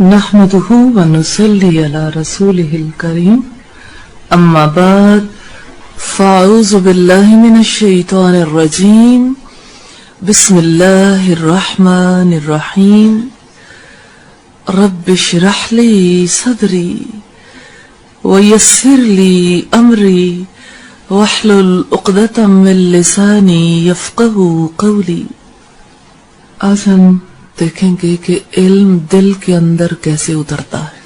نحمده ونصلي على رسوله الكريم أما بعد فأعوذ بالله من الشيطان الرجيم بسم الله الرحمن الرحيم رب اشرح لي صدري ويسر لي أمري واحلل عقدة من لساني يفقهوا قولي. آج ہم دیکھیں گے کہ علم دل کے اندر کیسے اترتا ہے.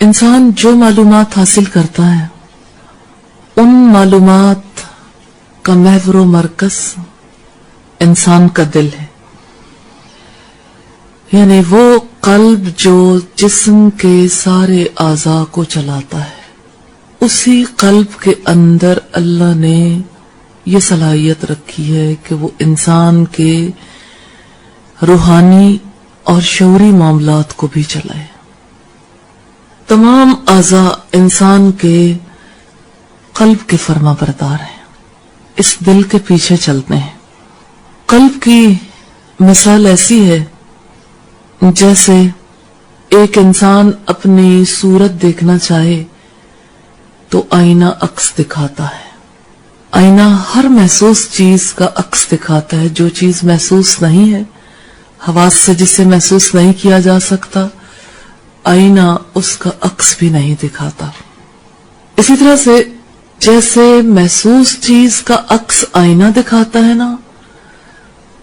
انسان جو معلومات حاصل کرتا ہے ان معلومات کا محور و مرکز انسان کا دل ہے، یعنی وہ قلب جو جسم کے سارے اعضاء کو چلاتا ہے. اسی قلب کے اندر اللہ نے یہ صلاحیت رکھی ہے کہ وہ انسان کے روحانی اور شعوری معاملات کو بھی چلائے. تمام اعضاء انسان کے قلب کے فرما بردار ہیں، اس دل کے پیچھے چلتے ہیں. قلب کی مثال ایسی ہے جیسے ایک انسان اپنی صورت دیکھنا چاہے تو آئینہ عکس دکھاتا ہے. آئینہ ہر محسوس چیز کا عکس دکھاتا ہے. جو چیز محسوس نہیں ہے، حواس سے جسے محسوس نہیں کیا جا سکتا، آئینہ اس کا عکس بھی نہیں دکھاتا. اسی طرح سے جیسے محسوس چیز کا عکس آئینہ دکھاتا ہے نا،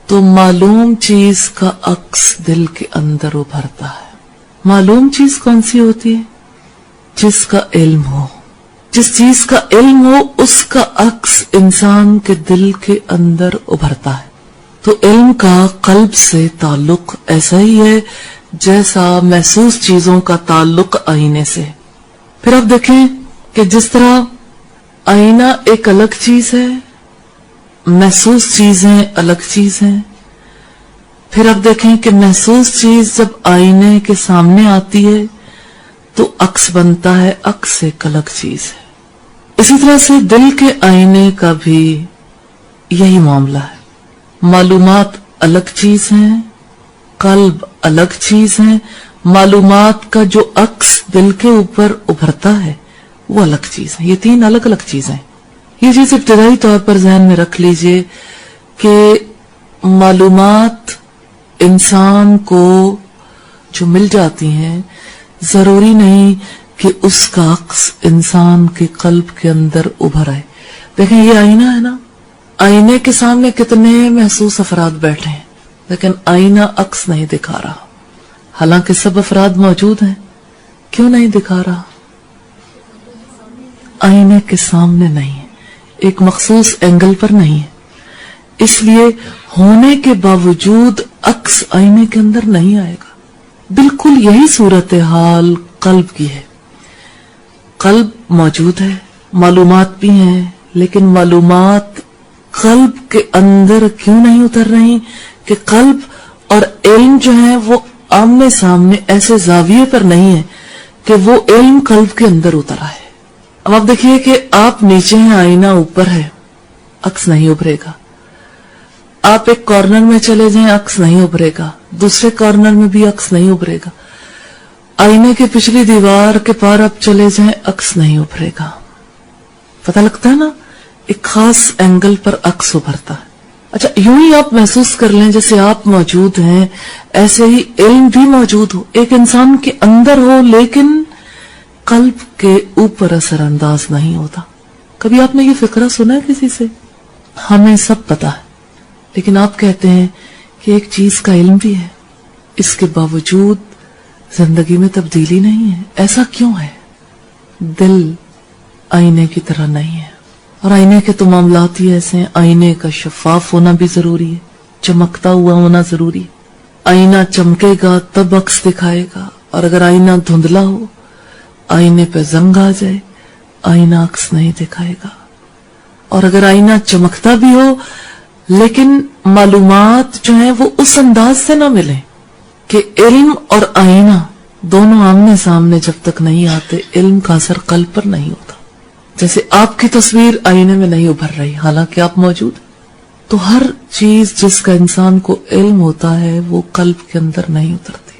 تو معلوم چیز کا عکس دل کے اندر ابھرتا ہے. معلوم چیز کون سی ہوتی ہے؟ جس کا علم ہو. جس چیز کا علم ہو اس کا عکس انسان کے دل کے اندر ابھرتا ہے. تو علم کا قلب سے تعلق ایسا ہی ہے جیسا محسوس چیزوں کا تعلق آئینے سے. پھر آپ دیکھیں کہ جس طرح آئینہ ایک الگ چیز ہے، محسوس چیزیں الگ چیز ہیں. پھر آپ دیکھیں کہ محسوس چیز جب آئینے کے سامنے آتی ہے تو عکس بنتا ہے، عکس ایک الگ چیز ہے. اسی طرح سے دل کے آئینے کا بھی یہی معاملہ ہے. معلومات الگ چیز ہیں، قلب الگ چیز ہیں. معلومات کا جو عکس دل کے اوپر ابھرتا ہے وہ الگ چیز ہے. یہ تین الگ الگ چیزیں. یہ چیز ابتدائی طور پر ذہن میں رکھ لیجئے کہ معلومات انسان کو جو مل جاتی ہیں ضروری نہیں کہ اس کا عکس انسان کے قلب کے اندر ابھر آئے. دیکھیں یہ آئینہ ہے نا، آئینے کے سامنے کتنے محسوس افراد بیٹھے ہیں لیکن آئینہ عکس نہیں دکھا رہا. حالانکہ سب افراد موجود ہیں، کیوں نہیں دکھا رہا؟ آئینے کے سامنے نہیں ہے، ایک مخصوص اینگل پر نہیں ہے. اس لیے ہونے کے باوجود عکس آئینے کے اندر نہیں آئے گا. بالکل یہی صورتحال قلب کی ہے. قلب موجود ہے، معلومات بھی ہیں، لیکن معلومات قلب کے اندر کیوں نہیں اتر رہی؟ کہ قلب اور علم جو ہے وہ آمنے سامنے ایسے زاویے پر نہیں ہے کہ وہ علم قلب کے اندر اترا ہے. اب آپ دیکھیے کہ آپ نیچے ہیں، آئینہ اوپر ہے، عکس نہیں ابھرے گا. آپ ایک کارنر میں چلے جائیں، عکس نہیں ابھرے گا. دوسرے کارنر میں بھی عکس نہیں ابھرے گا. آئینے کی پچھلی دیوار کے پار آپ چلے جائیں، عکس نہیں ابھرے گا. پتہ لگتا ہے نا، ایک خاص اینگل پر عکس ابھرتا ہے. اچھا یوں ہی آپ محسوس کر لیں جیسے آپ موجود ہیں ایسے ہی علم بھی موجود ہو، ایک انسان کے اندر ہو لیکن قلب کے اوپر اثر انداز نہیں ہوتا. کبھی آپ نے یہ فقرہ سنا ہے کسی سے؟ ہمیں سب پتا ہے لیکن آپ کہتے ہیں کہ ایک چیز کا علم بھی ہے، اس کے باوجود زندگی میں تبدیلی نہیں ہے. ایسا کیوں ہے؟ دل آئینے کی طرح نہیں ہے. اور آئینے کے تو معاملات ہی ایسے ہیں. آئینے کا شفاف ہونا بھی ضروری ہے، چمکتا ہوا ہونا ضروری ہے. آئینہ چمکے گا تب عکس دکھائے گا، اور اگر آئینہ دھندلا ہو، آئینے پہ زنگ آ جائے، آئینہ عکس نہیں دکھائے گا. اور اگر آئینہ چمکتا بھی ہو لیکن معلومات جو ہیں وہ اس انداز سے نہ ملیں کہ علم اور آئینہ دونوں آمنے سامنے جب تک نہیں آتے علم کا اثر قلب پر نہیں ہوتا. جیسے آپ کی تصویر آئینے میں نہیں ابھر رہی حالانکہ آپ موجود. تو ہر چیز جس کا انسان کو علم ہوتا ہے وہ قلب کے اندر نہیں اترتی.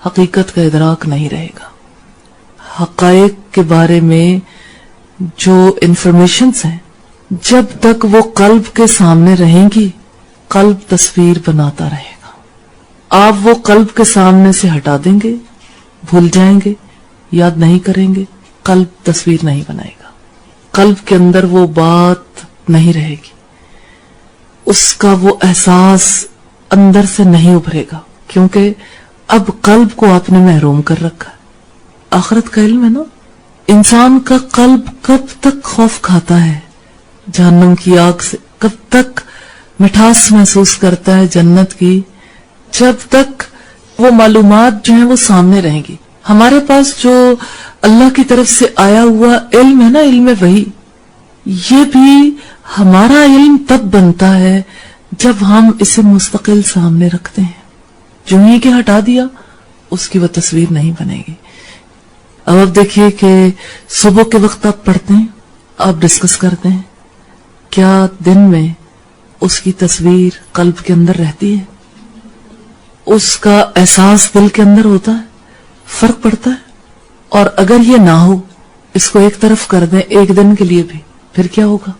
حقیقت کا ادراک نہیں رہے گا. حقائق کے بارے میں جو انفارمیشنز ہیں جب تک وہ قلب کے سامنے رہیں گی قلب تصویر بناتا رہے گا. آپ وہ قلب کے سامنے سے ہٹا دیں گے، بھول جائیں گے، یاد نہیں کریں گے، قلب تصویر نہیں بنائے گا. قلب کے اندر وہ بات نہیں رہے گی، اس کا وہ احساس اندر سے نہیں ابھرے گا، کیونکہ اب قلب کو آپ نے محروم کر رکھا ہے. آخرت کا علم ہے نا. انسان کا قلب کب تک خوف کھاتا ہے جہنم کی آگ سے، کب تک مٹھاس محسوس کرتا ہے جنت کی، جب تک وہ معلومات جو ہیں وہ سامنے رہیں گی. ہمارے پاس جو اللہ کی طرف سے آیا ہوا علم ہے نا، علم وحی، یہ بھی ہمارا علم تب بنتا ہے جب ہم اسے مستقل سامنے رکھتے ہیں. جو ہی کہ ہٹا دیا اس کی وہ تصویر نہیں بنے گی. اب آپ دیکھیے کہ صبح کے وقت آپ پڑھتے ہیں، آپ ڈسکس کرتے ہیں، کیا دن میں اس کی تصویر قلب کے اندر رہتی ہے؟ اس کا احساس دل کے اندر ہوتا ہے؟ فرق پڑتا ہے؟ اور اگر یہ نہ ہو، اس کو ایک طرف کر دیں ایک دن کے لیے بھی، پھر کیا ہوگا؟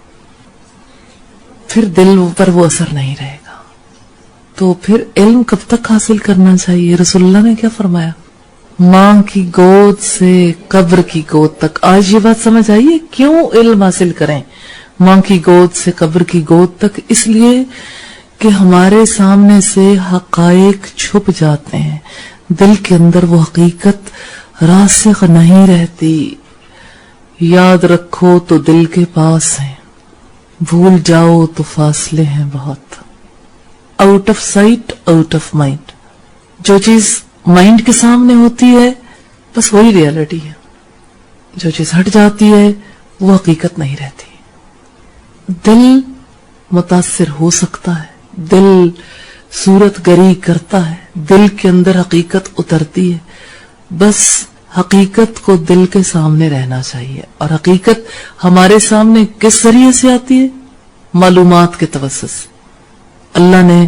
پھر دل پر وہ اثر نہیں رہے گا. تو پھر علم کب تک حاصل کرنا چاہیے؟ رسول اللہ نے کیا فرمایا؟ ماں کی گود سے قبر کی گود تک. آج یہ بات سمجھ آئیے کیوں علم حاصل کریں ماں کی گود سے قبر کی گود تک؟ اس لیے کہ ہمارے سامنے سے حقائق چھپ جاتے ہیں، دل کے اندر وہ حقیقت راسخ نہیں رہتی. یاد رکھو تو دل کے پاس ہے، بھول جاؤ تو فاصلے ہیں بہت. Out of sight out of mind. جو چیز مائنڈ کے سامنے ہوتی ہے بس وہی ریالٹی ہے، جو چیز ہٹ جاتی ہے وہ حقیقت نہیں رہتی. دل متاثر ہو سکتا ہے، دل صورت گری کرتا ہے، دل کے اندر حقیقت اترتی ہے، بس حقیقت کو دل کے سامنے رہنا چاہیے. اور حقیقت ہمارے سامنے کس ذریعے سے آتی ہے؟ معلومات کے توسط سے. اللہ نے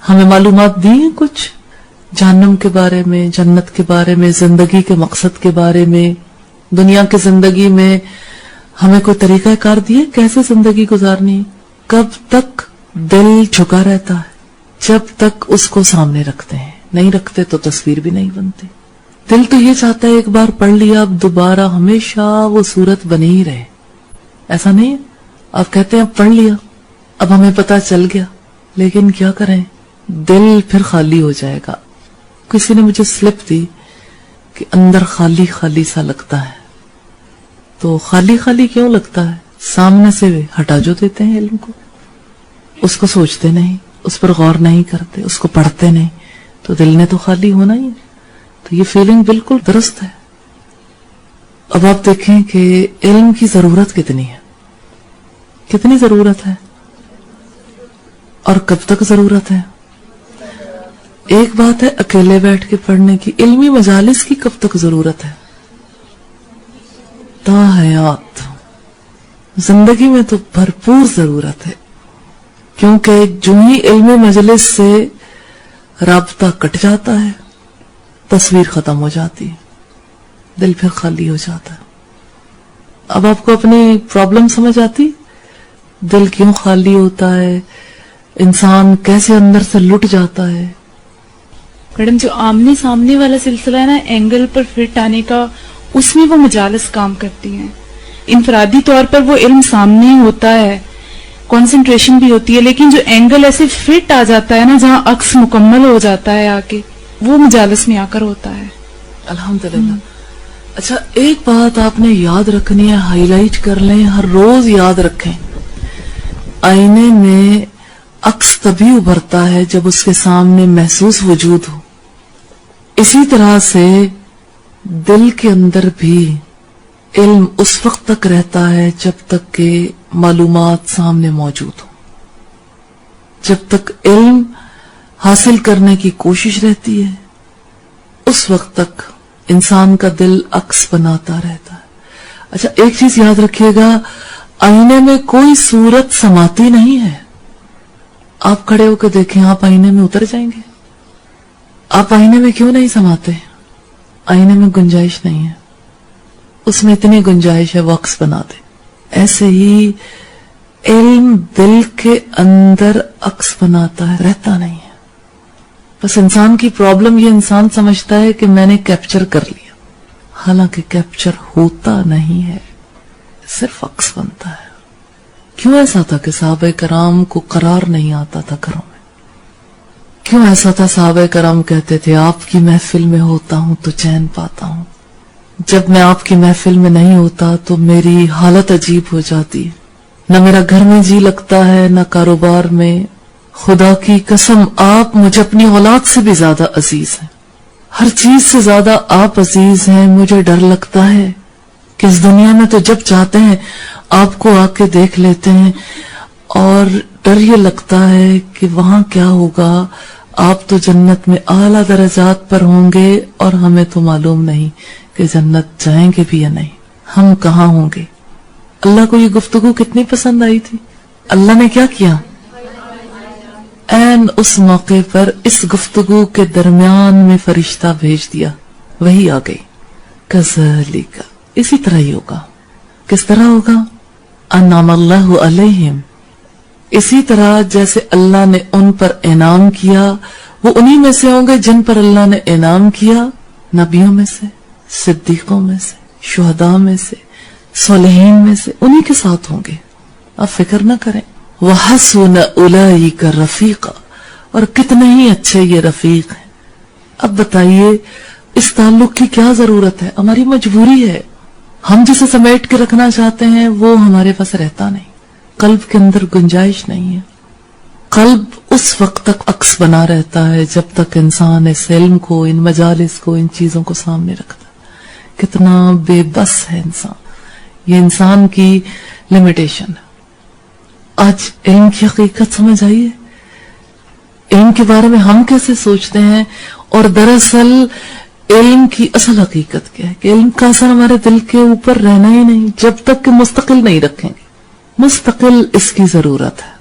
ہمیں معلومات دی ہیں کچھ جہنم کے بارے میں، جنت کے بارے میں، زندگی کے مقصد کے بارے میں، دنیا کی زندگی میں ہمیں کوئی طریقہ کار دیے کیسے زندگی گزارنی. کب تک دل جھکا رہتا ہے؟ جب تک اس کو سامنے رکھتے ہیں. نہیں رکھتے تو تصویر بھی نہیں بنتی. دل تو یہ چاہتا ہے ایک بار پڑھ لیا اب دوبارہ ہمیشہ وہ صورت بنی ہی رہے. ایسا نہیں ہے. آپ کہتے ہیں اب پڑھ لیا، اب ہمیں پتا چل گیا، لیکن کیا کریں، دل پھر خالی ہو جائے گا. کسی نے مجھے سلپ دی کہ اندر خالی خالی سا لگتا ہے. تو خالی خالی کیوں لگتا ہے؟ سامنے سے ہٹا جو دیتے ہیں علم کو، اس کو سوچتے نہیں، اس پر غور نہیں کرتے، اس کو پڑھتے نہیں، تو دل نے تو خالی ہونا ہی ہے. تو یہ فیلنگ بالکل درست ہے. اب آپ دیکھیں کہ علم کی ضرورت کتنی ہے، کتنی ضرورت ہے اور کب تک ضرورت ہے. ایک بات ہے اکیلے بیٹھ کے پڑھنے کی، علمی مجالس کی کب تک ضرورت ہے؟ تا حیات زندگی میں تو بھرپور ضرورت ہے، کیونکہ جو ہی علمی مجلس سے رابطہ کٹ جاتا ہے تصویر ختم ہو جاتی ہے، دل پھر خالی ہو جاتا ہے. اب آپ کو اپنی پرابلم سمجھ آتی؟ دل کیوں خالی ہوتا ہے، انسان کیسے اندر سے لٹ جاتا ہے. میڈم جو آمنے سامنے والا سلسلہ ہے نا، اینگل پر فٹ آنے کا، اس میں وہ مجالس کام کرتی ہیں. انفرادی طور پر وہ علم سامنے ہوتا ہے، کنسنٹریشن بھی ہوتی ہے، لیکن جو اینگل ایسے فٹ آ جاتا ہے نا جہاں عکس مکمل ہو جاتا ہے آ کے، وہ مجالس میں آ کر ہوتا ہے. الحمدللہ. اچھا ایک بات آپ نے یاد رکھنی ہے، ہائی لائٹ کر لیں، ہر روز یاد رکھیں. آئینے میں عکس تبھی ابھرتا ہے جب اس کے سامنے محسوس وجود ہو. اسی طرح سے دل کے اندر بھی علم اس وقت تک رہتا ہے جب تک کہ معلومات سامنے موجود ہو. جب تک علم حاصل کرنے کی کوشش رہتی ہے اس وقت تک انسان کا دل عکس بناتا رہتا ہے. اچھا ایک چیز یاد رکھیے گا، آئینے میں کوئی صورت سماتی نہیں ہے. آپ کھڑے ہو کے دیکھیں، آپ آئینے میں اتر جائیں گے. آپ آئینے میں کیوں نہیں سماتے؟ آئینے میں گنجائش نہیں ہے، اس میں اتنی گنجائش ہے وہ عکس بنا دے. ایسے ہی علم دل کے اندر عکس بناتا ہے، رہتا نہیں ہے. بس انسان کی پرابلم یہ، انسان سمجھتا ہے کہ میں نے کیپچر کر لیا، حالانکہ کیپچر ہوتا نہیں ہے، صرف عکس بنتا ہے. کیوں ایسا تھا کہ صحابہ کرام کو قرار نہیں آتا تھا گھروں میں؟ کیوں ایسا تھا صحابہ کرام کہتے تھے آپ کی محفل میں ہوتا ہوں تو چین پاتا ہوں، جب میں آپ کی محفل میں نہیں ہوتا تو میری حالت عجیب ہو جاتی ہے، نہ میرا گھر میں جی لگتا ہے نہ کاروبار میں. خدا کی قسم آپ مجھے اپنی اولاد سے بھی زیادہ عزیز ہیں، ہر چیز سے زیادہ آپ عزیز ہیں. مجھے ڈر لگتا ہے کہ اس دنیا میں تو جب چاہتے ہیں آپ کو آ کے دیکھ لیتے ہیں، اور ڈر یہ لگتا ہے کہ وہاں کیا ہوگا. آپ تو جنت میں اعلیٰ درجات پر ہوں گے اور ہمیں تو معلوم نہیں کہ جنت جائیں گے بھی یا نہیں، ہم کہاں ہوں گے. اللہ کو یہ گفتگو کتنی پسند آئی تھی. اللہ نے کیا کیا؟ این اس موقع پر اس گفتگو کے درمیان میں فرشتہ بھیج دیا، وہی آ گئی. کذالک، اسی طرح ہی ہوگا. کس طرح ہوگا؟ انعم اللہ علیہم، اسی طرح جیسے اللہ نے ان پر انعام کیا، وہ انہی میں سے ہوں گے جن پر اللہ نے انعام کیا، نبیوں میں سے، صدیقوں میں سے، شہداء میں سے، صالحین میں سے، انہی کے ساتھ ہوں گے. آپ فکر نہ کریں. وَحَسُنَ أُولَئِكَ رَفِيقًا، اور کتنے ہی اچھے یہ رفیق ہیں. اب بتائیے اس تعلق کی کیا ضرورت ہے؟ ہماری مجبوری ہے. ہم جسے سمیٹ کے رکھنا چاہتے ہیں وہ ہمارے پاس رہتا نہیں. قلب کے اندر گنجائش نہیں ہے. قلب اس وقت تک عکس بنا رہتا ہے جب تک انسان اس علم کو، ان مجالس کو، ان چیزوں کو سامنے رکھتا ہے. کتنا بے بس ہے انسان. یہ انسان کی لمیٹیشن ہے. آج علم کی حقیقت سمجھ آئیے، علم کے بارے میں ہم کیسے سوچتے ہیں، اور دراصل علم کی اصل حقیقت کیا ہے کہ علم کا اثر ہمارے دل کے اوپر رہنا ہی نہیں جب تک کہ مستقل نہیں رکھیں گے. مستقل اس کی ضرورت ہے.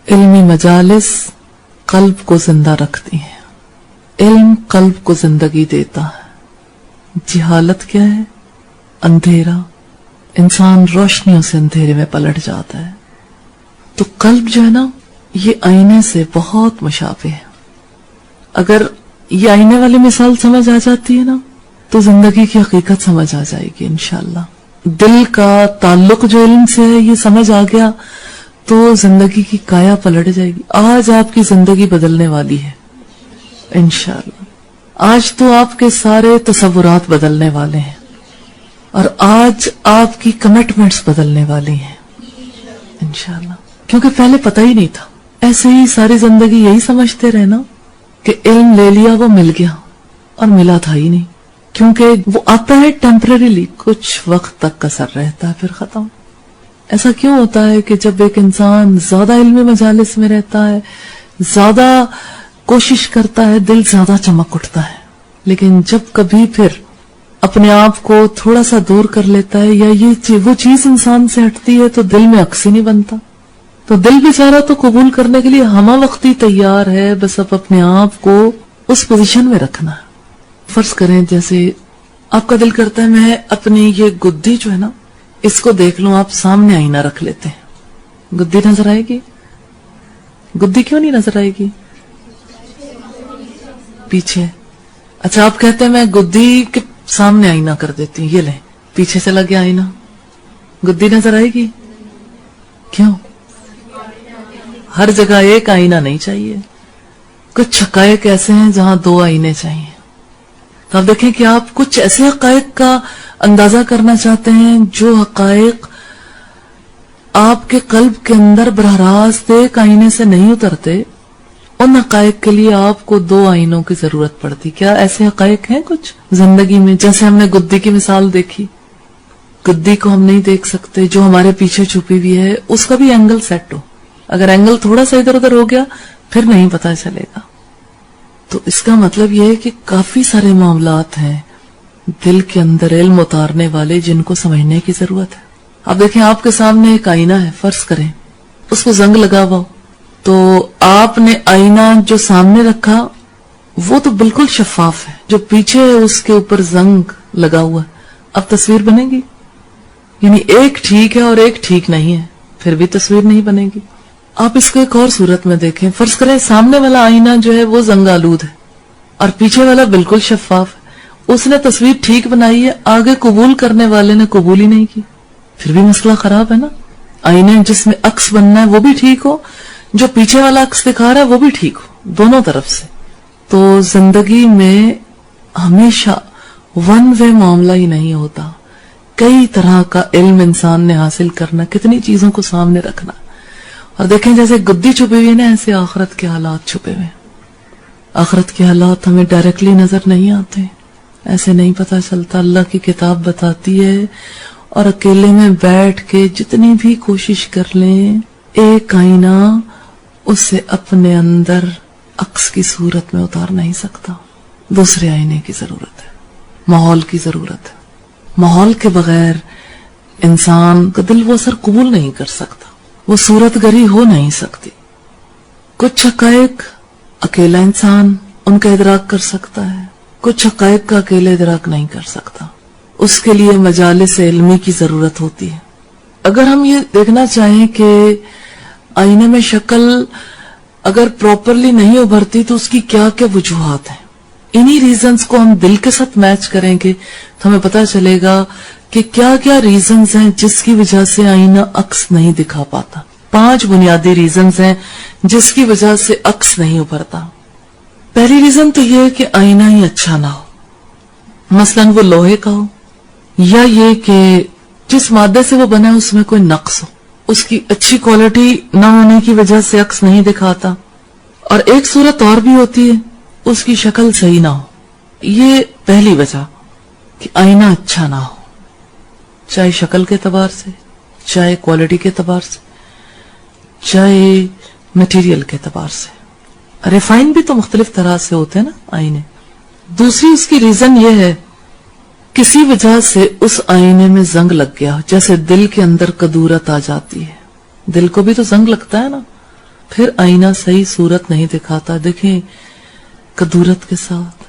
علمی مجالس قلب کو زندہ رکھتی ہیں. علم قلب کو زندگی دیتا ہے. جہالت کیا ہے؟ اندھیرا. انسان روشنیوں سے اندھیرے میں پلٹ جاتا ہے. تو قلب جو ہے نا، یہ آئینے سے بہت مشابہ ہے. اگر یہ آئینے والی مثال سمجھ آ جاتی ہے نا تو زندگی کی حقیقت سمجھ آ جائے گی انشاءاللہ. دل کا تعلق جو علم سے ہے یہ سمجھ آ گیا تو زندگی کی کایا پلٹ جائے گی. آج آپ کی زندگی بدلنے والی ہے انشاءاللہ. آج تو آپ کے سارے تصورات بدلنے والے ہیں، اور آج آپ کی کمٹمنٹس بدلنے والی ہیں انشاءاللہ. کیونکہ پہلے پتہ ہی نہیں تھا. ایسے ہی ساری زندگی یہی سمجھتے رہے نا کہ علم لے لیا، وہ مل گیا، اور ملا تھا ہی نہیں. کیونکہ وہ آتا ہے ٹیمپرریلی، کچھ وقت تک اثر رہتا ہے پھر ختم. ایسا کیوں ہوتا ہے کہ جب ایک انسان زیادہ علمی مجالس میں رہتا ہے، زیادہ کوشش کرتا ہے، دل زیادہ چمک اٹھتا ہے، لیکن جب کبھی پھر اپنے آپ کو تھوڑا سا دور کر لیتا ہے یا وہ چیز انسان سے ہٹتی ہے تو دل میں عکس ہی نہیں بنتا. تو دل بیچارہ تو قبول کرنے کے لیے ہمہ وقتی تیار ہے، بس اب اپنے آپ کو اس پوزیشن میں رکھنا ہے. فرض کریں جیسے آپ کا دل کرتا ہے میں اپنی یہ گدی جو ہے نا اس کو دیکھ لوں. آپ سامنے آئینہ رکھ لیتے ہیں، گدی نظر آئے گی؟ گدی کیوں نہیں نظر آئے گی؟ پیچھے. اچھا آپ کہتے ہیں میں گدی کے سامنے آئینہ کر دیتی ہوں، یہ لیں پیچھے سے لگے آئینہ، گدی نظر آئے گی؟ کیوں؟ ہر جگہ ایک آئینہ نہیں چاہیے. کچھ حقائق ایسے ہیں جہاں دو آئینے چاہیے. تو آپ دیکھیں کہ آپ کچھ ایسے حقائق کا اندازہ کرنا چاہتے ہیں جو حقائق آپ کے قلب کے اندر براہ راست ایک آئینے سے نہیں اترتے. ان حقائق کے لیے آپ کو دو آئینوں کی ضرورت پڑتی. کیا ایسے حقائق ہیں کچھ زندگی میں؟ جیسے ہم نے گدی کی مثال دیکھی، گدی کو ہم نہیں دیکھ سکتے، جو ہمارے پیچھے چھپی ہوئی ہے اس کا بھی اینگل سیٹ ہو. اگر اینگل تھوڑا سا ادھر ادھر ہو گیا پھر نہیں پتا چلے گا. تو اس کا مطلب یہ ہے کہ کافی سارے معاملات ہیں دل کے اندر علم اتارنے والے جن کو سمجھنے کی ضرورت ہے. اب دیکھیں آپ کے سامنے ایک آئینہ ہے، فرض کریں اس کو زنگ لگا ہوا، تو آپ نے آئینہ جو سامنے رکھا وہ تو بالکل شفاف ہے. جو پیچھے ہے اس کے اوپر زنگ لگا ہوا ہے. اب تصویر بنے گی؟ یعنی ایک ٹھیک ہے اور ایک ٹھیک نہیں ہے, پھر بھی تصویر نہیں بنے گی. آپ اس کو ایک اور صورت میں دیکھیں. فرض کریں سامنے والا آئینہ جو ہے وہ زنگ آلود ہے اور پیچھے والا بالکل شفاف ہے. اس نے تصویر ٹھیک بنائی ہے, آگے قبول کرنے والے نے قبول ہی نہیں کی, پھر بھی مسئلہ خراب ہے نا. آئینے جس میں عکس بننا ہے وہ بھی ٹھیک ہو, جو پیچھے والا عکس دکھا رہا ہے وہ بھی ٹھیک ہو, دونوں طرف سے. تو زندگی میں ہمیشہ ون وے معاملہ ہی نہیں ہوتا. کئی طرح کا علم انسان نے حاصل کرنا, کتنی چیزوں کو سامنے رکھنا. اور دیکھیں جیسے گدی چھپی ہوئی ہے نا, ایسے آخرت کے حالات چھپے ہوئے. آخرت کے حالات ہمیں ڈائریکٹلی نظر نہیں آتے, ایسے نہیں پتا چلتا. اللہ کی کتاب بتاتی ہے اور اکیلے میں بیٹھ کے جتنی بھی کوشش کر لیں, ایک آئینہ اسے اپنے اندر عکس کی صورت میں اتار نہیں سکتا. دوسرے آئینے کی ضرورت ہے, ماحول کی ضرورت ہے. ماحول کے بغیر انسان کا دل وہ اثر قبول نہیں کر سکتا, وہ صورت گری ہو نہیں سکتی. کچھ حقائق اکیلا انسان ان کا ادراک کر سکتا ہے, کچھ حقائق کا اکیلے ادراک نہیں کر سکتا. اس کے لیے مجالس علمی کی ضرورت ہوتی ہے. اگر ہم یہ دیکھنا چاہیں کہ آئینے میں شکل اگر پراپرلی نہیں ابھرتی تو اس کی کیا کیا وجوہات ہیں, انہی ریزنز کو ہم دل کے ساتھ میچ کریں گے تو ہمیں پتا چلے گا کہ کیا کیا ریزنز ہیں جس کی وجہ سے آئینہ عکس نہیں دکھا پاتا. 5 بنیادی ریزنز ہیں جس کی وجہ سے عکس نہیں ابھرتا. پہلی ریزن تو یہ ہے کہ آئینہ ہی اچھا نہ ہو, مثلاً وہ لوہے کا ہو, یا یہ کہ جس مادے سے وہ بنا ہے اس میں کوئی نقص ہو, اس کی اچھی کوالٹی نہ ہونے کی وجہ سے عکس نہیں دکھاتا. اور ایک صورت اور بھی ہوتی ہے, اس کی شکل صحیح نہ ہو. یہ پہلی وجہ کہ آئینہ اچھا نہ ہو, چاہے شکل کے اعتبار سے, چاہے کوالٹی کے اعتبار سے, چاہے مٹیریل کے اعتبار سے. ریفائن بھی تو مختلف طرح سے ہوتے ہیں نا آئینے. دوسری اس کی ریزن یہ ہے کسی وجہ سے اس آئینے میں زنگ لگ گیا, جیسے دل کے اندر کدورت آ جاتی ہے. دل کو بھی تو زنگ لگتا ہے نا, پھر آئینہ صحیح صورت نہیں دکھاتا. دیکھیں کدورت کے ساتھ,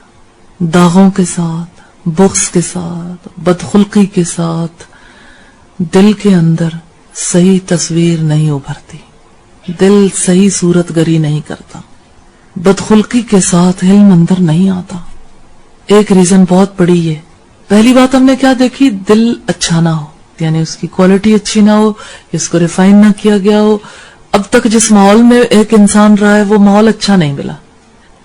داغوں کے ساتھ, بغض کے ساتھ, بدخلقی کے ساتھ دل کے اندر صحیح تصویر نہیں ابھرتی, دل صحیح صورت گری نہیں کرتا, بدخلقی کے ساتھ علم اندر نہیں آتا. ایک ریزن بہت بڑی ہے. پہلی بات ہم نے کیا دیکھی, دل اچھا نہ ہو, یعنی اس کی کوالٹی اچھی نہ ہو, اس کو ریفائن نہ کیا گیا ہو. اب تک جس ماحول میں ایک انسان رہا ہے وہ ماحول اچھا نہیں ملا,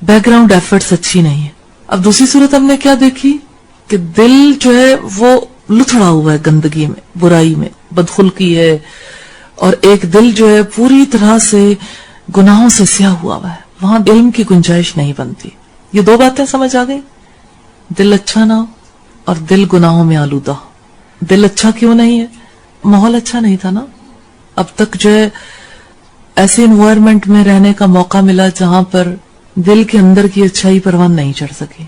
بیک گراؤنڈ ایفرٹس اچھی نہیں ہے. اب دوسری صورت ہم نے کیا دیکھی کہ دل جو ہے وہ لتھڑا ہوا ہے گندگی میں, برائی میں, بدخلقی ہے, اور ایک دل جو ہے پوری طرح سے گناہوں سے سیاہ ہوا ہے, وہاں علم کی گنجائش نہیں بنتی. یہ 2 باتیں سمجھ آ گئی, دل اچھا نہ ہو اور دل گناہوں میں آلودہ ہو. دل اچھا کیوں نہیں ہے, ماحول اچھا نہیں تھا نا. اب تک جو ہے ایسے انوائرمنٹ میں رہنے کا موقع ملا جہاں پر دل کے اندر کی اچھائی پروان نہیں چڑھ سکی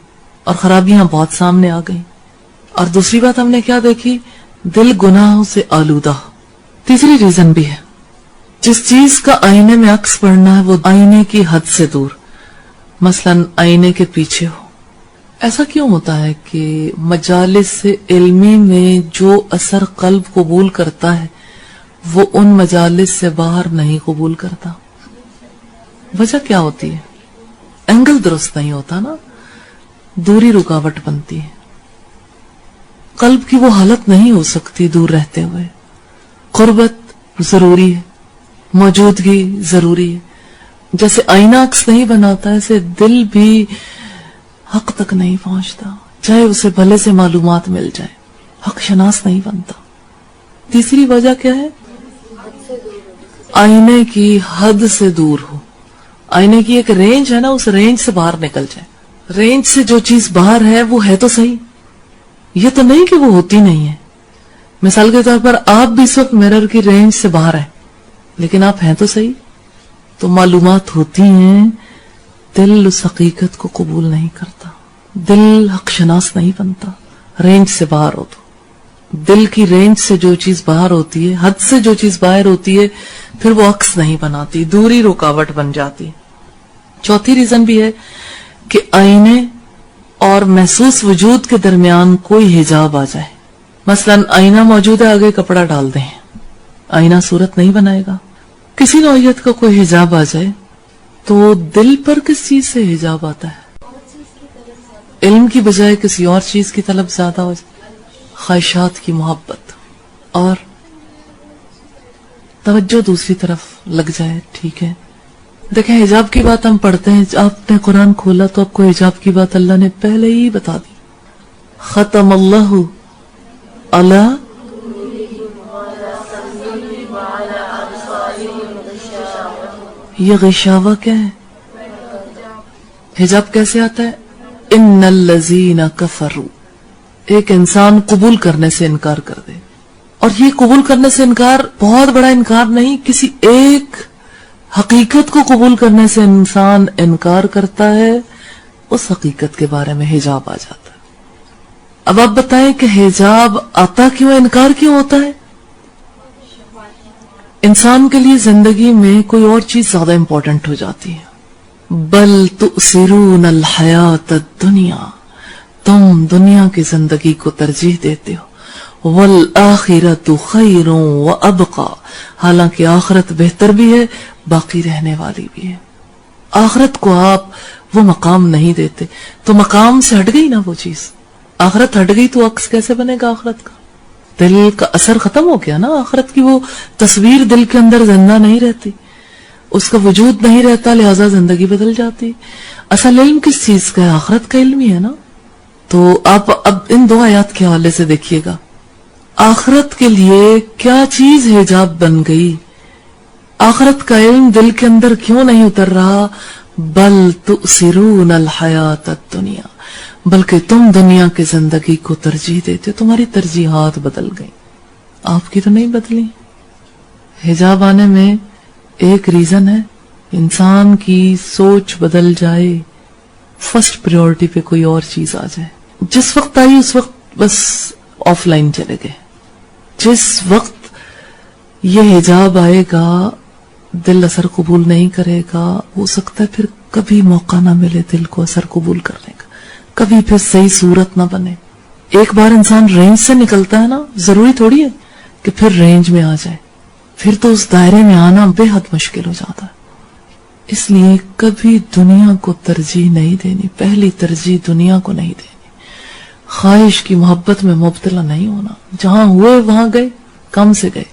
اور خرابیاں بہت سامنے آ گئی. اور دوسری بات ہم نے کیا دیکھی, دل گناہوں سے آلودہ. تیسری ریزن بھی ہے, جس چیز کا آئینے میں عکس پڑنا ہے وہ آئینے کی حد سے دور, مثلاً آئینے کے پیچھے ہو. ایسا کیوں ہوتا ہے کہ مجالس علمی میں جو اثر قلب قبول کرتا ہے وہ ان مجالس سے باہر نہیں قبول کرتا؟ وجہ کیا ہوتی ہے؟ اینگل درست نہیں ہوتا نا, دوری رکاوٹ بنتی ہے. قلب کی وہ حالت نہیں ہو سکتی دور رہتے ہوئے. قربت ضروری ہے, موجودگی ضروری ہے. جیسے آئینہ عکس نہیں بناتا ایسے دل بھی حق تک نہیں پہنچتا, چاہے اسے بھلے سے معلومات مل جائے, حق شناس نہیں بنتا. تیسری وجہ کیا ہے؟ آئینے کی حد سے دور ہو. آئینے کی ایک رینج ہے نا, اس رینج سے باہر نکل جائے. رینج سے جو چیز باہر ہے وہ ہے تو صحیح, یہ تو نہیں کہ وہ ہوتی نہیں ہے. مثال کے طور پر آپ بھی اس وقت مرر کی رینج سے باہر ہیں لیکن آپ ہیں تو صحیح. تو معلومات ہوتی ہیں, دل اس حقیقت کو قبول نہیں کرتا, دل حق شناس نہیں بنتا. رینج سے باہر ہو تو دل کی رینج سے جو چیز باہر ہوتی ہے, حد سے جو چیز باہر ہوتی ہے, پھر وہ عکس نہیں بناتی, دوری رکاوٹ بن جاتی. چوتھی ریزن بھی ہے کہ آئینے اور محسوس وجود کے درمیان کوئی حجاب آ جائے. مثلا آئینہ موجود ہے, آگے کپڑا ڈال دیں, آئینہ صورت نہیں بنائے گا. کسی نوعیت کا کوئی حجاب آ جائے تو دل پر کس چیز سے حجاب آتا ہے؟ علم کی بجائے کسی اور چیز کی طلب زیادہ ہو جائے, خواہشات کی محبت, اور توجہ دوسری طرف لگ جائے. ٹھیک ہے, دیکھیں حجاب کی بات ہم پڑھتے ہیں, آپ نے قرآن کھولا تو آپ کو حجاب کی بات اللہ نے پہلے ہی بتا دی. ختم اللہ علی یہ غشاوہ کیا ہے؟ حجاب کیسے آتا ہے؟ ان الذین کفروا, ایک انسان قبول کرنے سے انکار کر دے, اور یہ قبول کرنے سے انکار بہت بڑا انکار نہیں, کسی ایک حقیقت کو قبول کرنے سے انسان انکار کرتا ہے, اس حقیقت کے بارے میں حجاب آ جاتا ہے. اب آپ بتائیں کہ حجاب آتا کیوں, انکار کیوں ہوتا ہے؟ انسان کے لیے زندگی میں کوئی اور چیز زیادہ امپورٹنٹ ہو جاتی ہے. بل تؤثرون الحیات الدنیا, تم دنیا کی زندگی کو ترجیح دیتے ہو. والآخرۃ خیر وابقی, حالانکہ آخرت بہتر بھی ہے, باقی رہنے والی بھی ہے. آخرت کو آپ وہ مقام نہیں دیتے, تو مقام سے ہٹ گئی نا وہ چیز. آخرت ہٹ گئی تو عکس کیسے بنے گا آخرت کا؟ دل کا اثر ختم ہو گیا نا. آخرت کی وہ تصویر دل کے اندر زندہ نہیں رہتی, اس کا وجود نہیں رہتا, لہذا زندگی بدل جاتی. اصل علم کس چیز کا ہے؟ آخرت کا علم ہی ہے نا. تو آپ اب ان دو آیات کے حوالے سے دیکھیے گا, آخرت کے لیے کیا چیز حجاب بن گئی, آخرت کا علم دل کے اندر کیوں نہیں اتر رہا؟ بل تؤثرون الحیات الدنیا, بلکہ تم دنیا کی زندگی کو ترجیح دیتے, تمہاری ترجیحات بدل گئی, آپ کی تو نہیں بدلی. حجاب آنے میں ایک ریزن ہے, انسان کی سوچ بدل جائے, فرسٹ پریورٹی پہ کوئی اور چیز آ جائے. جس وقت آئی اس وقت بس آف لائن چلے گئے. جس وقت یہ حجاب آئے گا دل اثر قبول نہیں کرے گا, ہو سکتا ہے پھر کبھی موقع نہ ملے دل کو اثر قبول کرنے کا, کبھی پھر صحیح صورت نہ بنے. ایک بار انسان رینج سے نکلتا ہے نا, ضروری تھوڑی ہے کہ پھر رینج میں آ جائے, پھر تو اس دائرے میں آنا بے حد مشکل ہو جاتا ہے. اس لیے کبھی دنیا کو ترجیح نہیں دینی, پہلی ترجیح دنیا کو نہیں دینی. خواہش کی محبت میں مبتلا نہیں ہونا, جہاں ہوئے وہاں گئے, کم سے گئے.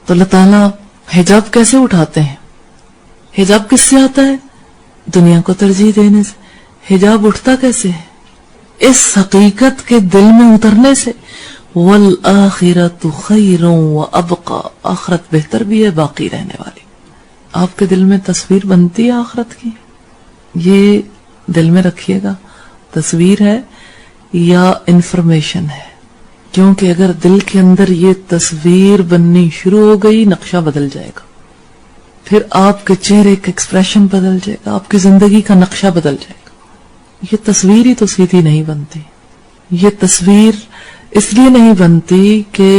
تو اللہ تعالیٰ حجاب کیسے اٹھاتے ہیں؟ حجاب کس سے آتا ہے؟ دنیا کو ترجیح دینے سے. حجاب اٹھتا کیسے ہے؟ اس حقیقت کے دل میں اترنے سے. والآخرۃ خیر وابقی, آخرت بہتر بھی ہے, باقی رہنے والی. آپ کے دل میں تصویر بنتی ہے آخرت کی, یہ دل میں رکھیے گا, تصویر ہے یا انفارمیشن ہے. کیونکہ اگر دل کے اندر یہ تصویر بننی شروع ہو گئی, نقشہ بدل جائے گا, پھر آپ کے چہرے کا ایکسپریشن بدل جائے گا, آپ کی زندگی کا نقشہ بدل جائے گا. یہ تصویر ہی تو سیدھی نہیں بنتی. یہ تصویر اس لیے نہیں بنتی کہ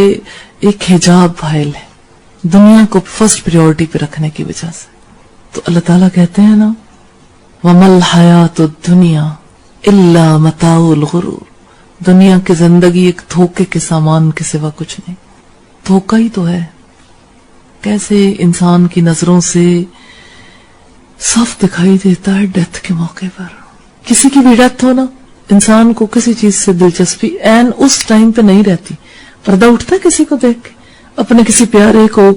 ایک حجاب حائل ہے, دنیا کو فرسٹ پریورٹی پہ رکھنے کی وجہ سے. تو اللہ تعالیٰ کہتے ہیں نا, وَمَا الْحَيَاةُ الدُّنْيَا إِلَّا مَتَاعُ الْغُرُورِ, دنیا کی زندگی ایک دھوکے کے سامان کے سوا کچھ نہیں. دھوکہ ہی تو ہے. کیسے انسان کی نظروں سے صاف دکھائی دیتا ہے ڈیتھ کے موقع پر. کسی کی بھی ڈیتھ ہو نا, انسان کو کسی چیز سے دلچسپی این اس ٹائم پہ نہیں رہتی. پردہ اٹھتا ہے کسی کو دیکھ کے, اپنے کسی پیارے کو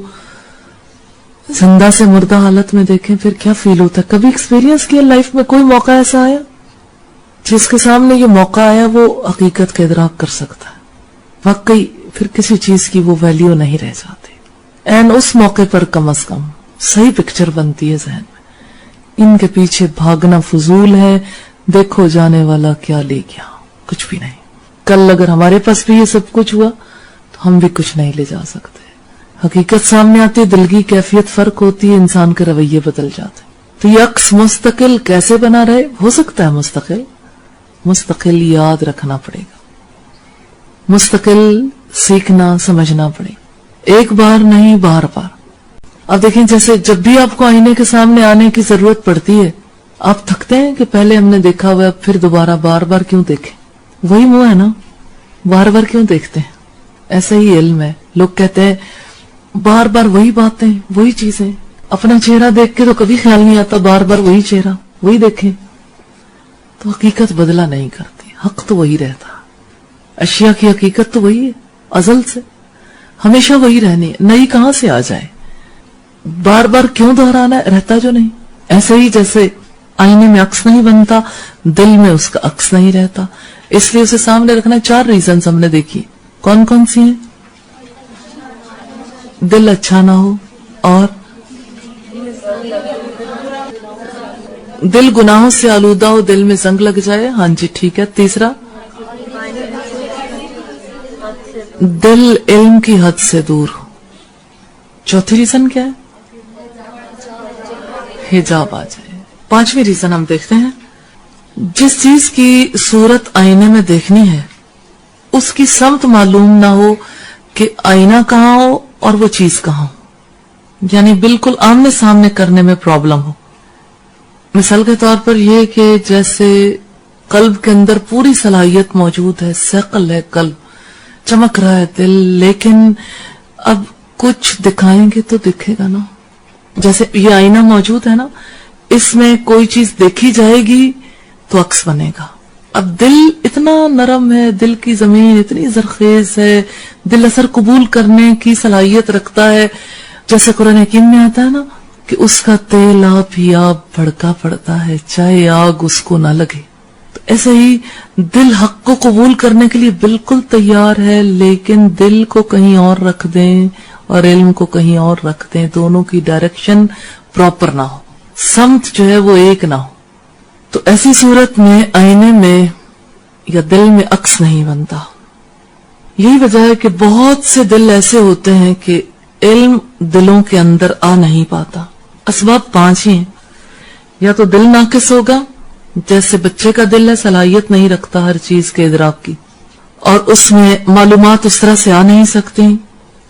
زندہ سے مردہ حالت میں دیکھیں, پھر کیا فیل ہوتا ہے؟ کبھی ایکسپیرینس کیا لائف میں؟ کوئی موقع ایسا آیا جس کے سامنے یہ موقع آیا وہ حقیقت کا ادراک کر سکتا ہے؟ واقعی پھر کسی چیز کی وہ ویلیو نہیں رہ جاتی. این اس موقع پر کم از کم صحیح پکچر بنتی ہے ذہن میں. ان کے پیچھے بھاگنا فضول ہے, دیکھو جانے والا کیا لے گیا, کچھ بھی نہیں. کل اگر ہمارے پاس بھی یہ سب کچھ ہوا تو ہم بھی کچھ نہیں لے جا سکتے. حقیقت سامنے آتی, دل کی کیفیت فرق ہوتی ہے, انسان کے رویے بدل جاتے. تو یہ عکس مستقل کیسے بنا رہے؟ ہو سکتا ہے مستقل یاد رکھنا پڑے گا, مستقل سیکھنا سمجھنا پڑے گا, ایک بار نہیں بار بار. اب دیکھیں جیسے جب بھی آپ کو آئینے کے سامنے آنے کی ضرورت پڑتی ہے, آپ تھکتے ہیں کہ پہلے ہم نے دیکھا ہوا پھر دوبارہ بار بار کیوں دیکھیں؟ وہی منہ ہے نا، بار بار کیوں دیکھتے ہیں؟ ایسا ہی علم ہے. لوگ کہتے ہیں بار بار وہی باتیں وہی چیزیں، اپنا چہرہ دیکھ کے تو کبھی خیال نہیں آتا بار بار وہی چہرہ وہی دیکھیں، تو حقیقت بدلا نہیں کرتی، حق تو وہی رہتا. اشیاء کی حقیقت تو وہی ہے، ازل سے ہمیشہ وہی رہنی ہے، نئی کہاں سے آ جائے؟ بار بار کیوں دہرانا ہے؟ رہتا جو نہیں. ایسے ہی جیسے آئینے میں عکس نہیں بنتا، دل میں اس کا عکس نہیں رہتا، اس لیے اسے سامنے رکھنا. 4 ریزنز ہم نے دیکھی. کون کون سی ہیں؟ دل اچھا نہ ہو، اور دل گناہوں سے آلودہ ہو، دل میں زنگ لگ جائے. ہاں جی ٹھیک ہے. تیسرا، دل علم کی حد سے دور ہو. چوتھی ریزن کیا ہے؟ حجاب آ جائے. 5ویں ریزن ہم دیکھتے ہیں، جس چیز کی صورت آئینے میں دیکھنی ہے اس کی سمت معلوم نہ ہو کہ آئینہ کہاں ہو اور وہ چیز کہاں ہو، یعنی بالکل آمنے سامنے کرنے میں پرابلم ہو. مثال کے طور پر یہ کہ جیسے قلب کے اندر پوری صلاحیت موجود ہے، ثقل ہے قلب، چمک رہا ہے دل، لیکن اب کچھ دکھائیں گے تو دکھے گا نا. جیسے یہ آئینہ موجود ہے نا، اس میں کوئی چیز دیکھی جائے گی تو عکس بنے گا. اب دل اتنا نرم ہے، دل کی زمین اتنی زرخیز ہے، دل اثر قبول کرنے کی صلاحیت رکھتا ہے. جیسے قرآن حکیم میں آتا ہے نا کہ اس کا تیل آپ ہی آپ بھڑکا پڑتا ہے، چاہے آگ اس کو نہ لگے. تو ایسے ہی دل حق کو قبول کرنے کے لیے بالکل تیار ہے، لیکن دل کو کہیں اور رکھ دیں اور علم کو کہیں اور رکھ دیں، دونوں کی ڈائریکشن پراپر نہ ہو، سمت جو ہے وہ ایک نہ ہو. تو ایسی صورت میں آئینے میں یا دل میں عکس نہیں بنتا. یہی وجہ ہے کہ بہت سے دل ایسے ہوتے ہیں کہ علم دلوں کے اندر آ نہیں پاتا. اسباب 5 ہی ہیں. یا تو دل ناقص ہوگا، جیسے بچے کا دل ہے، صلاحیت نہیں رکھتا ہر چیز کے ادراک کی، اور اس میں معلومات اس طرح سے آ نہیں سکتی.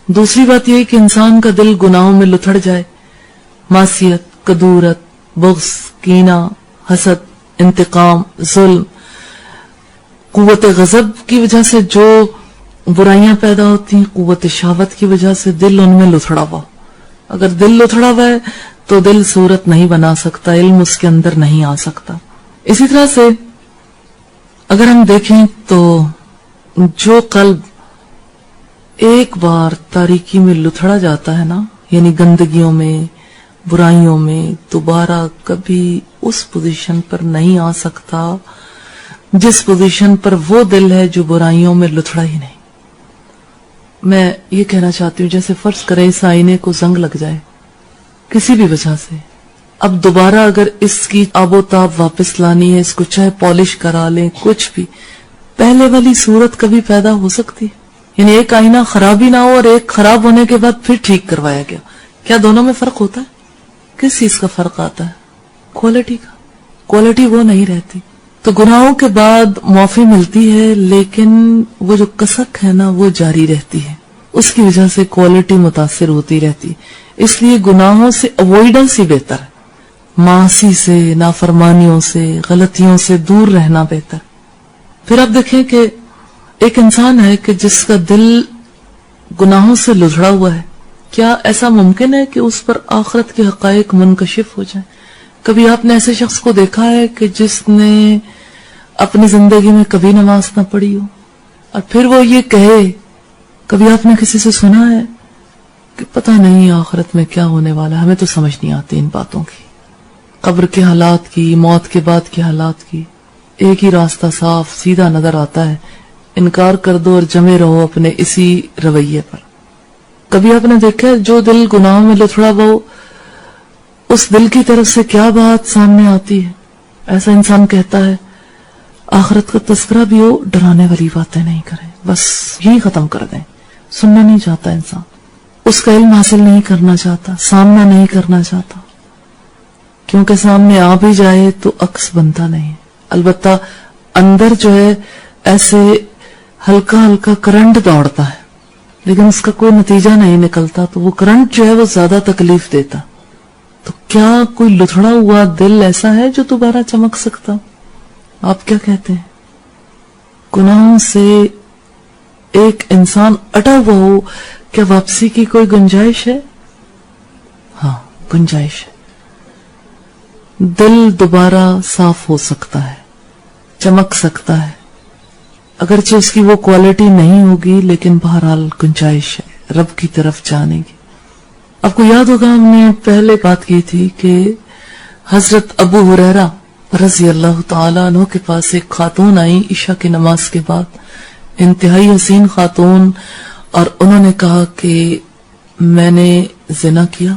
دوسری بات یہ کہ انسان کا دل گناہوں میں لتھڑ جائے، معصیت، کدورت، بغض، کینہ، حسد، انتقام، ظلم، قوت غضب کی وجہ سے جو برائیاں پیدا ہوتی ہیں، قوت شہوت کی وجہ سے دل ان میں لتھڑا ہوا. اگر دل لتھڑا ہوا ہے تو دل صورت نہیں بنا سکتا، علم اس کے اندر نہیں آ سکتا. اسی طرح سے اگر ہم دیکھیں تو جو قلب ایک بار تاریکی میں لتھڑا جاتا ہے نا، یعنی گندگیوں میں، برائیوں میں، دوبارہ کبھی اس پوزیشن پر نہیں آ سکتا جس پوزیشن پر وہ دل ہے جو برائیوں میں لتھڑا ہی نہیں. میں یہ کہنا چاہتی ہوں، جیسے فرض کریں اس آئینے کو زنگ لگ جائے کسی بھی وجہ سے، اب دوبارہ اگر اس کی آب و تاب واپس لانی ہے، اس کو چاہے پالش کرا لیں، کچھ بھی، پہلے والی صورت کبھی پیدا ہو سکتی؟ یعنی ایک آئینہ خراب ہی نہ ہو اور ایک خراب ہونے کے بعد پھر ٹھیک کروایا گیا، کیا دونوں میں فرق ہوتا ہے؟ کس چیز کا فرق آتا ہے؟ کوالٹی کا. کوالٹی وہ نہیں رہتی. تو گناہوں کے بعد معافی ملتی ہے، لیکن وہ جو کسک ہے نا وہ جاری رہتی ہے، اس کی وجہ سے کوالٹی متاثر ہوتی رہتی. اس لیے گناہوں سے اوائڈنس ہی بہتر ہے، معاصی سے، نافرمانیوں سے، غلطیوں سے دور رہنا بہتر. پھر آپ دیکھیں کہ ایک انسان ہے کہ جس کا دل گناہوں سے لتھڑا ہوا ہے، کیا ایسا ممکن ہے کہ اس پر آخرت کے حقائق منکشف ہو جائیں؟ کبھی آپ نے ایسے شخص کو دیکھا ہے کہ جس نے اپنی زندگی میں کبھی نماز نہ پڑھی ہو اور پھر وہ یہ کہے؟ کبھی آپ نے کسی سے سنا ہے کہ پتہ نہیں آخرت میں کیا ہونے والا ہے، ہمیں تو سمجھ نہیں آتی ان باتوں کی، قبر کے حالات کی، موت کے بعد کے حالات کی؟ ایک ہی راستہ صاف سیدھا نظر آتا ہے، انکار کر دو اور جمے رہو اپنے اسی رویے پر. کبھی آپ نے دیکھا ہے جو دل گناہوں میں لتھڑا وہ، اس دل کی طرف سے کیا بات سامنے آتی ہے؟ ایسا انسان کہتا ہے آخرت کا تذکرہ بھی ہو، ڈرانے والی باتیں نہیں کریں، بس یہی ختم کر دیں. سننا نہیں چاہتا انسان، اس کا علم حاصل نہیں کرنا چاہتا، سامنا نہیں کرنا چاہتا، کیونکہ سامنے آ بھی جائے تو عکس بنتا نہیں. البتہ اندر جو ہے ایسے ہلکا ہلکا کرنٹ دوڑتا ہے، لیکن اس کا کوئی نتیجہ نہیں نکلتا، تو وہ کرنٹ جو ہے وہ زیادہ تکلیف دیتا. تو کیا کوئی لتھڑا ہوا دل ایسا ہے جو دوبارہ چمک سکتا؟ آپ کیا کہتے ہیں؟ گناہوں سے ایک انسان اٹا ہوا ہو، کیا واپسی کی کوئی گنجائش ہے؟ ہاں، گنجائش ہے. دل دوبارہ صاف ہو سکتا ہے، چمک سکتا ہے، اگرچہ اس کی وہ کوالٹی نہیں ہوگی، لیکن بہرحال گنجائش ہے رب کی طرف جانے کی. آپ کو یاد ہوگا ہم نے پہلے بات کی تھی کہ حضرت ابو ہریرہ رضی اللہ تعالیٰ عنہ کے پاس ایک خاتون آئی عشاء کی نماز کے بعد، انتہائی حسین خاتون، اور انہوں نے کہا کہ میں نے زنا کیا،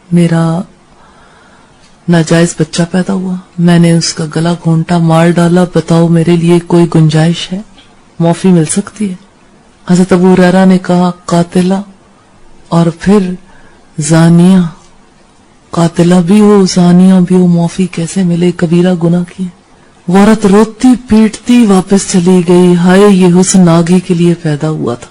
میرا ناجائز بچہ پیدا ہوا، میں نے اس کا گلا گھونٹا، مار ڈالا، بتاؤ میرے لیے کوئی گنجائش ہے؟ معافی مل سکتی ہے؟ حضرت ابو ہریرہ نے کہا قاتلہ اور پھر زانیہ، قاتلہ بھی ہو زانیہ بھی ہو، معافی کیسے ملے؟ کبیرہ گناہ کیے. وہ عورت روتی پیٹتی واپس چلی گئی، ہائے یہ حسن آگے کے لیے پیدا ہوا تھا.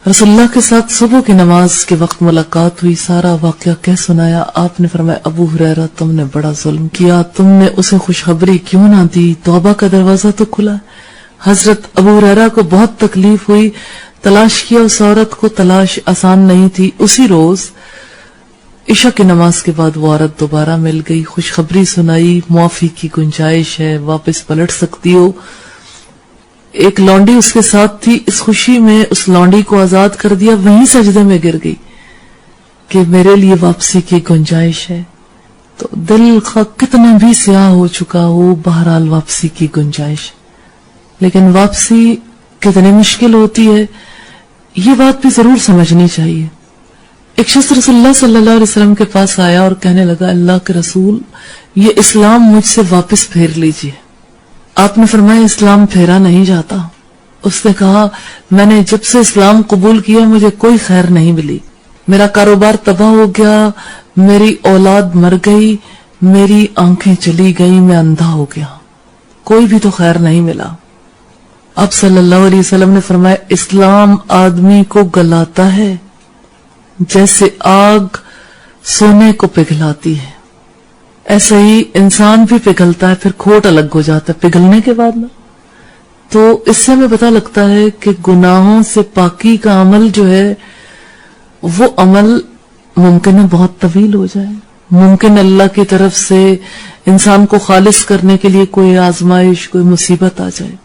رسول اللہ کے ساتھ صبح کی نماز کے وقت ملاقات ہوئی، سارا واقعہ کہہ سنایا. آپ نے فرمایا ابو ہریرہ تم نے بڑا ظلم کیا، تم نے اسے خوشخبری کیوں نہ دی؟ توبہ کا دروازہ تو کھلا. حضرت ابو ہریرہ کو بہت تکلیف ہوئی، تلاش کیا اس عورت کو، تلاش آسان نہیں تھی. اسی روز عشاء کی نماز کے بعد وہ عورت دوبارہ مل گئی، خوشخبری سنائی، معافی کی گنجائش ہے، واپس پلٹ سکتی ہو. ایک لونڈی اس کے ساتھ تھی، اس خوشی میں اس لونڈی کو آزاد کر دیا، وہیں سجدے میں گر گئی کہ میرے لیے واپسی کی گنجائش ہے. تو دل کتنا بھی سیاہ ہو چکا ہو، بہرحال واپسی کی گنجائش. لیکن واپسی کتنی مشکل ہوتی ہے، یہ بات بھی ضرور سمجھنی چاہیے. ایک شخص رسول اللہ صلی اللہ علیہ وسلم کے پاس آیا اور کہنے لگا اللہ کے رسول یہ اسلام مجھ سے واپس پھیر لیجئے. آپ نے فرمایا اسلام پھیرا نہیں جاتا. اس نے کہا میں نے جب سے اسلام قبول کیا مجھے کوئی خیر نہیں ملی، میرا کاروبار تباہ ہو گیا، میری اولاد مر گئی، میری آنکھیں چلی گئی، میں اندھا ہو گیا، کوئی بھی تو خیر نہیں ملا. آپ صلی اللہ علیہ وسلم نے فرمایا اسلام آدمی کو گلاتا ہے جیسے آگ سونے کو پگھلاتی ہے، ایسے ہی انسان بھی پگھلتا ہے، پھر کھوٹ الگ ہو جاتا ہے پگھلنے کے بعد. تو اس سے ہمیں پتہ لگتا ہے کہ گناہوں سے پاکی کا عمل جو ہے وہ عمل ممکن ہے بہت طویل ہو جائے، ممکن اللہ کی طرف سے انسان کو خالص کرنے کے لیے کوئی آزمائش، کوئی مصیبت آ جائے،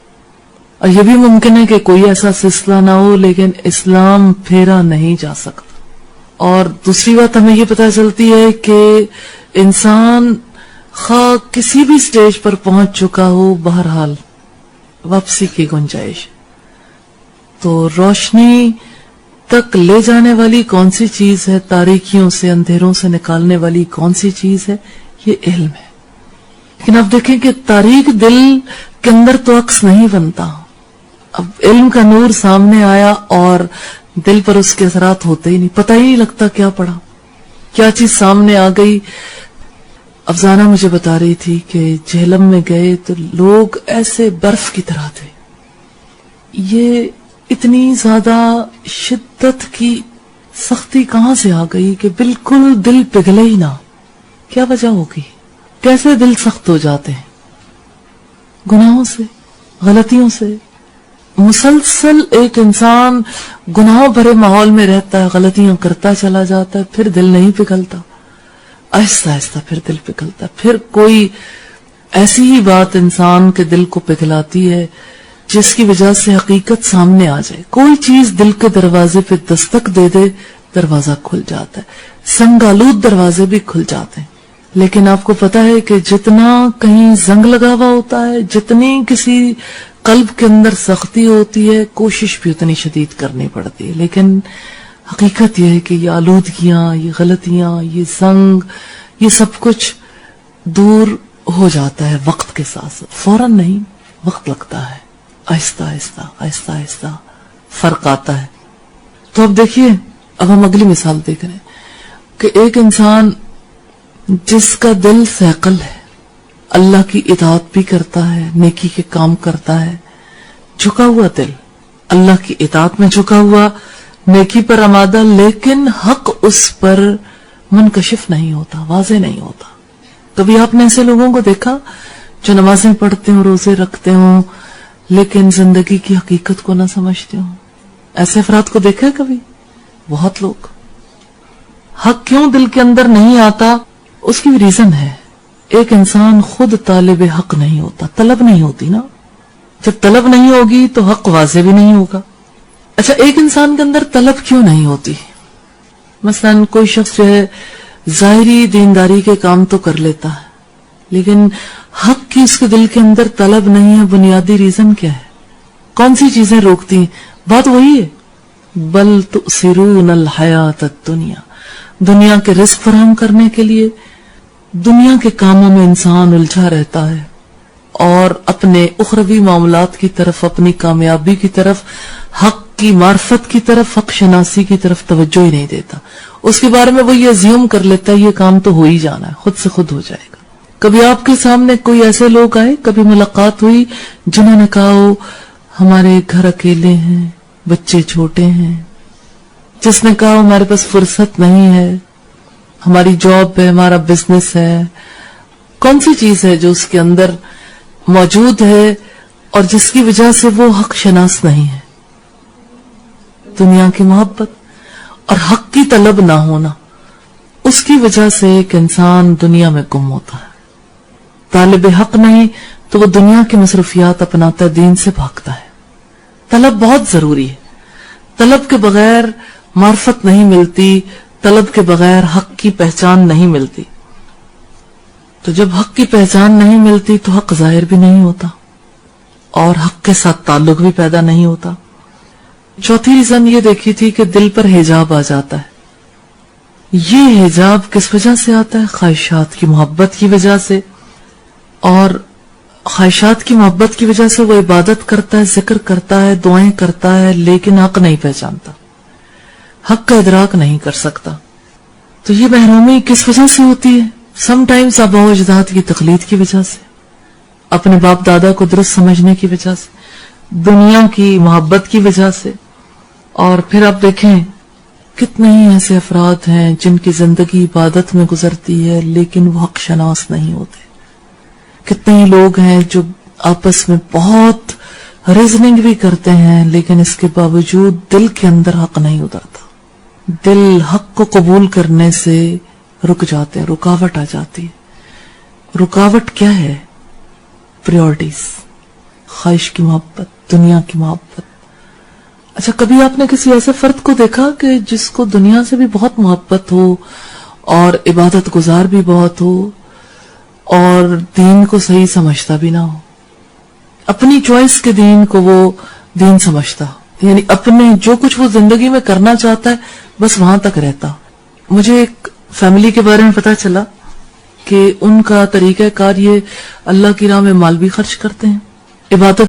اور یہ بھی ممکن ہے کہ کوئی ایسا سلسلہ نہ ہو، لیکن اسلام پھیرا نہیں جا سکتا. اور دوسری بات ہمیں یہ پتہ چلتی ہے کہ انسان خواہ کسی بھی سٹیج پر پہنچ چکا ہو، بہرحال واپسی کی گنجائش. تو روشنی تک لے جانے والی کون سی چیز ہے، تاریکیوں سے اندھیروں سے نکالنے والی کون سی چیز ہے؟ یہ علم ہے. لیکن آپ دیکھیں کہ تاریک دل کے اندر تو عکس نہیں بنتا. اب علم کا نور سامنے آیا اور دل پر اس کے اثرات ہوتے ہی نہیں، پتہ ہی نہیں لگتا کیا پڑھا، کیا چیز سامنے آ گئی. افزانہ مجھے بتا رہی تھی کہ جہلم میں گئے تو لوگ ایسے برف کی طرح تھے. یہ اتنی زیادہ شدت کی سختی کہاں سے آ گئی کہ بالکل دل پگھلے ہی نہ؟ کیا وجہ ہوگی؟ کیسے دل سخت ہو جاتے ہیں؟ گناہوں سے، غلطیوں سے. مسلسل ایک انسان گناہوں بھرے ماحول میں رہتا ہے، غلطیاں کرتا چلا جاتا ہے، پھر دل نہیں پگھلتا، آہستہ آہستہ پھر دل پگھلتا. پھر کوئی ایسی ہی بات انسان کے دل کو پگھلاتی ہے جس کی وجہ سے حقیقت سامنے آ جائے. کوئی چیز دل کے دروازے پہ دستک دے دے، دروازہ کھل جاتا ہے. سنگالود دروازے بھی کھل جاتے ہیں. لیکن آپ کو پتا ہے کہ جتنا کہیں زنگ لگا ہوا ہوتا ہے، جتنی کسی قلب کے اندر سختی ہوتی ہے، کوشش بھی اتنی شدید کرنی پڑتی ہے. لیکن حقیقت یہ ہے کہ یہ آلودگیاں، یہ غلطیاں، یہ زنگ، یہ سب کچھ دور ہو جاتا ہے وقت کے ساتھ. فوراً نہیں، وقت لگتا ہے، آہستہ آہستہ آہستہ آہستہ فرق آتا ہے. تو اب دیکھیے، اب ہم اگلی مثال دیکھ رہے ہیں کہ ایک انسان جس کا دل سیقل ہے، اللہ کی اطاعت بھی کرتا ہے، نیکی کے کام کرتا ہے، جھکا ہوا دل، اللہ کی اطاعت میں جھکا ہوا، نیکی پر آمادہ، لیکن حق اس پر منکشف نہیں ہوتا، واضح نہیں ہوتا. کبھی آپ نے ایسے لوگوں کو دیکھا جو نمازیں پڑھتے ہوں، روزے رکھتے ہوں، لیکن زندگی کی حقیقت کو نہ سمجھتے ہوں؟ ایسے افراد کو دیکھا ہے کبھی؟ بہت لوگ. حق کیوں دل کے اندر نہیں آتا؟ اس کی ریزن ہے. ایک انسان خود طالب حق نہیں ہوتا، طلب نہیں ہوتی نا. جب طلب نہیں ہوگی تو حق واضح بھی نہیں ہوگا. اچھا، ایک انسان کے اندر طلب کیوں نہیں ہوتی؟ مثلا کوئی شخص جو ہے ظاہری دینداری کے کام تو کر لیتا ہے، لیکن حق کی اس کے دل کے اندر طلب نہیں ہے. بنیادی ریزن کیا ہے؟ کون سی چیزیں روکتی ہیں؟ بات وہی ہے، بل تؤثرون الحیات الدنیا. دنیا کے رزق فراہم کرنے کے لیے دنیا کے کاموں میں انسان الجھا رہتا ہے اور اپنے اخروی معاملات کی طرف، اپنی کامیابی کی طرف، حق کی معرفت کی طرف، حق شناسی کی طرف توجہ ہی نہیں دیتا. اس کے بارے میں وہ یہ زیوم کر لیتا ہے یہ کام تو ہو ہی جانا ہے، خود سے خود ہو جائے گا. کبھی آپ کے سامنے کوئی ایسے لوگ آئے، کبھی ملاقات ہوئی جنہوں نے کہا ہو ہمارے گھر اکیلے ہیں، بچے چھوٹے ہیں، جس نے کہا ہمارے پاس فرصت نہیں ہے، ہماری جاب ہے، ہمارا بزنس ہے. کون سی چیز ہے جو اس کے اندر موجود ہے اور جس کی وجہ سے وہ حق شناس نہیں ہے؟ دنیا کی محبت اور حق کی طلب نہ ہونا. اس کی وجہ سے ایک انسان دنیا میں گم ہوتا ہے. طالب حق نہیں تو وہ دنیا کی مصروفیات اپناتا ہے، دین سے بھاگتا ہے. طلب بہت ضروری ہے. طلب کے بغیر معرفت نہیں ملتی، طلب کے بغیر حق کی پہچان نہیں ملتی. تو جب حق کی پہچان نہیں ملتی تو حق ظاہر بھی نہیں ہوتا اور حق کے ساتھ تعلق بھی پیدا نہیں ہوتا. چوتھی ریزن یہ دیکھی تھی کہ دل پر حجاب آ جاتا ہے. یہ حجاب کس وجہ سے آتا ہے؟ خواہشات کی محبت کی وجہ سے. اور خواہشات کی محبت کی وجہ سے وہ عبادت کرتا ہے، ذکر کرتا ہے، دعائیں کرتا ہے، لیکن حق نہیں پہچانتا، حق کا ادراک نہیں کر سکتا. تو یہ محرومی کس وجہ سے ہوتی ہے؟ سم ٹائمز آباء و اجداد کی تقلید کی وجہ سے، اپنے باپ دادا کو درست سمجھنے کی وجہ سے، دنیا کی محبت کی وجہ سے. اور پھر آپ دیکھیں کتنے ہی ایسے افراد ہیں جن کی زندگی عبادت میں گزرتی ہے لیکن وہ حق شناس نہیں ہوتے. کتنے ہی لوگ ہیں جو آپس میں بہت ریزننگ بھی کرتے ہیں لیکن اس کے باوجود دل کے اندر حق نہیں اترتا. دل حق کو قبول کرنے سے رک جاتے ہیں، رکاوٹ آ جاتی ہے. رکاوٹ کیا ہے؟ پریورٹیز، خواہش کی محبت، دنیا کی محبت. اچھا، کبھی آپ نے کسی ایسے فرد کو دیکھا کہ جس کو دنیا سے بھی بہت محبت ہو اور عبادت گزار بھی بہت ہو اور دین کو صحیح سمجھتا بھی نہ ہو؟ اپنی چوائس کے دین کو وہ دین سمجھتا، یعنی اپنے جو کچھ وہ زندگی میں کرنا چاہتا ہے بس وہاں تک رہتا. مجھے ایک فیملی کے بارے میں پتا چلا کہ ان کا طریقہ کار یہ اللہ کی راہ میں مال بھی خرچ کرتے ہیں، عبادت